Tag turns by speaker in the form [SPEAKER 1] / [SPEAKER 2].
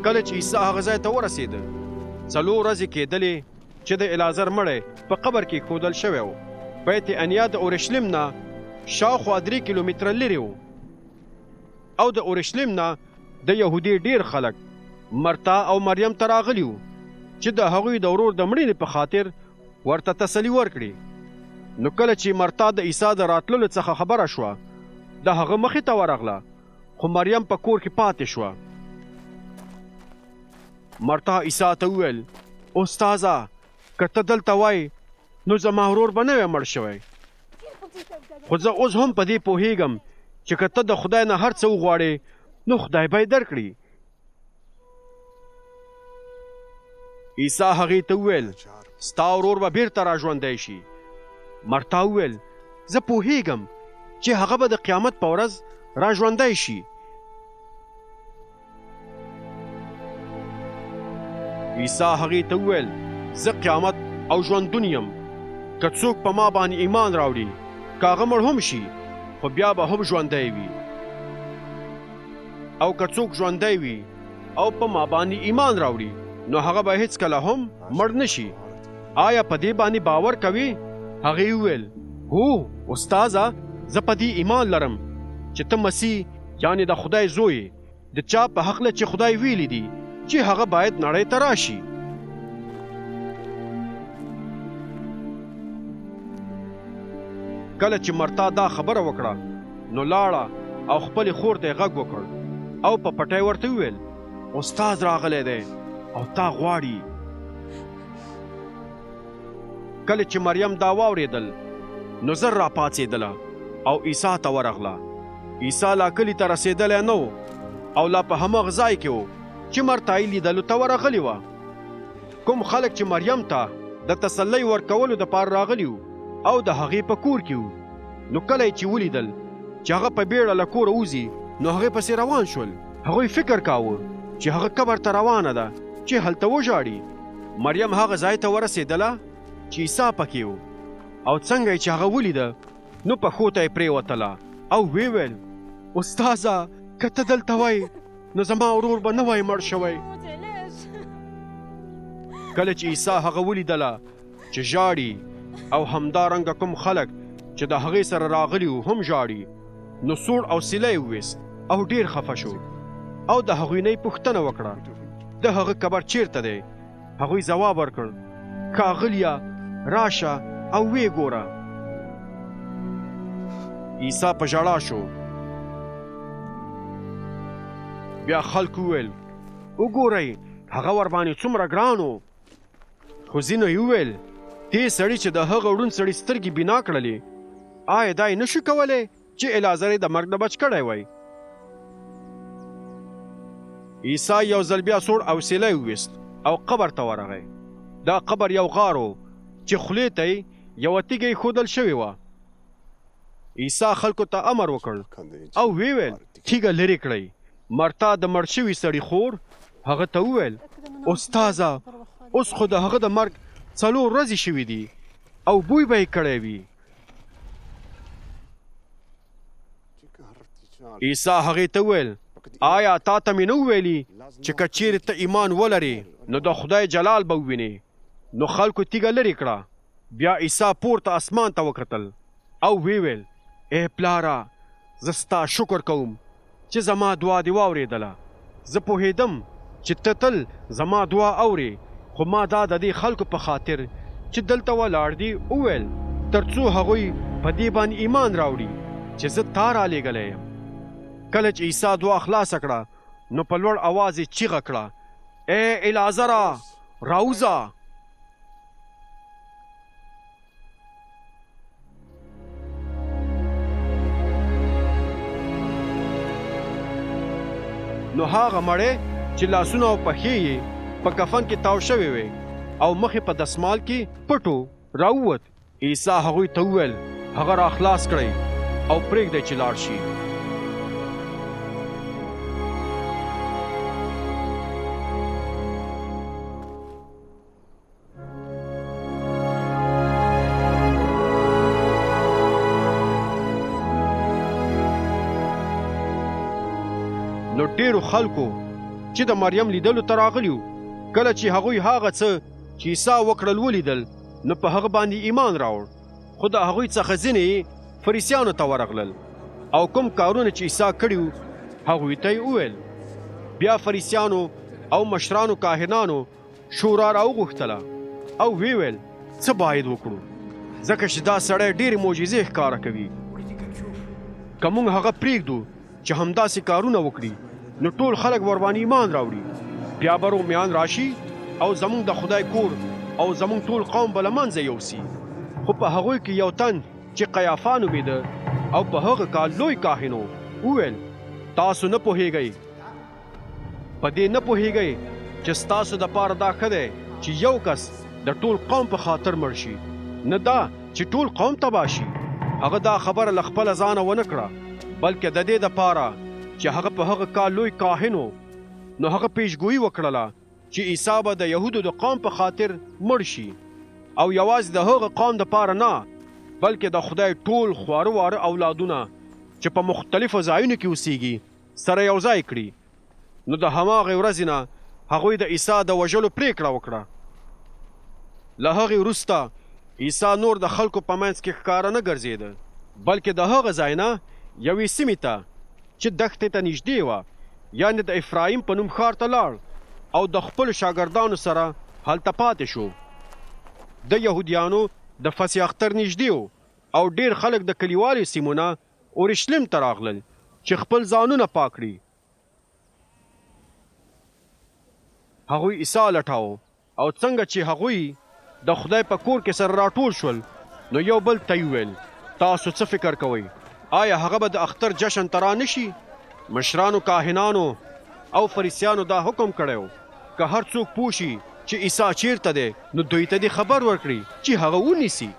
[SPEAKER 1] کله چې عیسی هغه ځای ته ورسېده 4 ورځې کېدلې چې د العازر مړی په قبر کې ښودل شوی و. بیت انیا د اورشلیم نه شاوخوا 3 کیلومتره لرې و او د اورشلیم نه د یهودي ډیر خلک مرتا او مریم ته راغلي وو چې د هغوی د ورور د مړینې په خاطر ورته تسلي ورکړي. نو کله چې مرتا د عیسی د راتللو څخه خبره شوه د هغه مخې ته ورغله، خو مریم په کور کې پاتې شوه. مرتا عیسی ته وویل استاذه که ته دلته وای نو زما ورور به نه وی مړ شوی، خو زه اوس هم په دې پوهیږم چې که ته د خدای نه هر څه وغواړې نو خدای به یې درکړي. عیسی هغې ته وویل ستا ورور به بیرته راژوندی شي. مرتا وویل زه پوهیږم چې هغه به د قیامت په ورځ راژوندی شي. عیسی هغې ته وویل زه قیامت او ژوندون یم، که څوک په ما باندې ایمان راوړي که هغه مړ هم شي خو بیا به هم ژوندی وي، او که څوک ژوندی وي او په ما باندې ایمان راوړي نو هغه به هیڅکله هم مړ نه شي. آیا په دې باندې باور کوي؟ هغې وویل هو استاذه زه په دې ایمان لرم چې ته مسیح یعنې د خدای زوی یې، د چا په هکله چې خدای ویلی دي چې هغه باید نړۍ ته راشي. کله چې مرتا دا خبره وکړه نو لاړه او خپلې خور ته یې غږ وکړ او په پټۍ ورته وویل استاد راغلی دی او تا غواړي. کله چې مریم دا واورېدل نو زر راپاڅېدله او عیسی ته ورغله. عیسی لا کلي ته رسېدلی نه و او لا په هماغه ځای کې و چې مرتا یې لیدلو ته ورغلې وه. کوم خلک چې مریم ته د تسلۍ ورکولو دپاره راغلي وو او د هغې په کور کې وو، نو کله یې چې ولیدل چې هغه په بیړه له کوره وځي نو هغې پسې روان شول. هغوی فکر کاوه چې هغه قبر ته روانه ده چې هلته وژاړي. مریم هغه ځای ته ورسېدله چې عیسی پکې و او څنګه یې چې هغه ولیده نو پښو ته یې پرېوتله او ویې ویل استاذه که ته دلته وای نو زما ورور به نه وای مړ شوی. کله چې عیسی هغه ولیدله چې ژاړي او همدارنګه کوم خلک چې د هغې سره راغلي وو هم ژاړي، نو سوړ او سیلی یې وویست او ډېر خفه شو او د هغوی نه یې پوښتنه وکړه د هغه قبر چیرته دی. هغوی ځواب ورکړ ښاغلیه راشه او ویې ګوره. عیسی په ژړا شو. بیا خلکو وویل وګورئ هغه ورباندې څومره ګران و. خو ځینو یې وویل دې سړي چې د هغه ړوند سړي سترګې بنا کړلې آیا دا یې نه شو کولی چې العازر یې د مرګ نه بچ کړی وی. عیسی یو ځل بیا سوړ او سیلی وویست او قبر ته ورغی. دا قبر یو غار و چې خولې ته یې یوه تیږه ایښودل شوې وه. عیسی خلکو ته امر وکړ او ویې ویل تیږه لرې کړئ. مرتا د مړ شوي سړي خور هغه ته وویل استاذه اوس خو د هغه د مرګ 4 ورځې شوي دي او بوی به یې کړی وي. عیسی هغې ته وویل آیا تا ته مې نه وویلي چې که چیرې ته ایمان ولرې نو د خدای جلال به ووینې. نو خلکو تیږه لرې کړه. بیا عیسی پورته اسمان ته وکتل او ویې ویل ای پلاره زه ستا شکر کوم چې زما دعا دې واورېدله. زه پوهېدم چې ته تل زما دعا اورې، خو ما دا د دې خلکو په خاطر چې دلته ولاړ دي وویل تر څو هغوی په دې باندې ایمان راوړي چې زه تا رالېږلی یم. کله چې عیسی دعا خلاصه کړه نو په لوړ اواز یې چیغه کړه ای العازره راوځه. نو هغه مړی چې لاسونه او پښې یې په کفن کې تاو شوې وې او مخې په دسمال کې پټو راووت. عیسی هغوی ته وویل هغه را خلاص کړئ او پرېږدئ چې لاړ شي. نو ډېرو خلکو چې د مریم لیدلو ته راغلیو. کله چې هغوی هغه څه چې عیسی وکړل ولیدل نو په هغه باندې ایمان راوړ. خو د هغوی څخه ځینې فریسیانو ته ورغلل او کوم کارونه چې عیسی کړي هغوی ته یې وویل. بیا فریسیانو او مشرانو کاهنانو شورا راوغوښتله او ویې ویل څه باید وکړو ځکه چې دا سړی ډېرې معجزې ښکاره کوي. که موږ هغه پرېږدو چې همداسې کارونه وکړي نو ټول خلک ورباندې ایمان راوړي. بیا به رومیان راشي او زموږ د خدای کور او زموږ ټول قوم به له منځه یوسي. خو په هغوی کې یو تن چې قیافا نومېده او په هغه کال لوی کاهن و وویل تاسو نه پوهیږئ په دې نه پوهیږئ چې ستاسو دپاره دا ښه دی چې یو کس د ټول قوم په خاطر مړ شي نه دا چې ټول قوم تباه شي. هغه دا خبره له خپله ځانه ونه کړه بلکې د دې دپاره چې هغه په هغه کال لوی کاهن و نو هغه پیشګویي وکړله چې عیسی به د یهودو د قوم په خاطر مړ شي او یوازې د هغه قوم دپاره نه بلکې د خدای ټول خواره واره اولادونه چې په مختلفو ځایونو کې اوسیږي سره یو ځای کړي. نو د هماغې ورځې نه هغوی د عیسی د وژلو پرېکړه وکړه. له هغې وروسته عیسی نور د خلکو په منځ کې ښکاره نه ګرځېده بلکې د هغه ځای نه یوې سیمې ته چې دښتې ته نږدې وه یعنې د افرایم په نوم ښار ته لاړ او د خپلو شاګردانو سره هلته پاتې شو. د یهودیانو د فصح اختر نږدې و او ډېر خلک د کلیوالو سیمو نه اورشلیم ته راغلل چې خپل ځانونه پاک کړي. هغوی عیسی لټاوه او څنګه چې هغوی د خدای په کور کې سره راټول شول نو یو بل ته یې وویل تاسو څه فکر کوئ آیا هغه به د اختر جشن ته را نشي؟ مشرانو کاهنانو او فریسیانو دا حکم کړی و که هر څوک پوه شي چې عیسی چیرته دی نو دوی ته دې خبر ورکړي چې هغه ونیسي.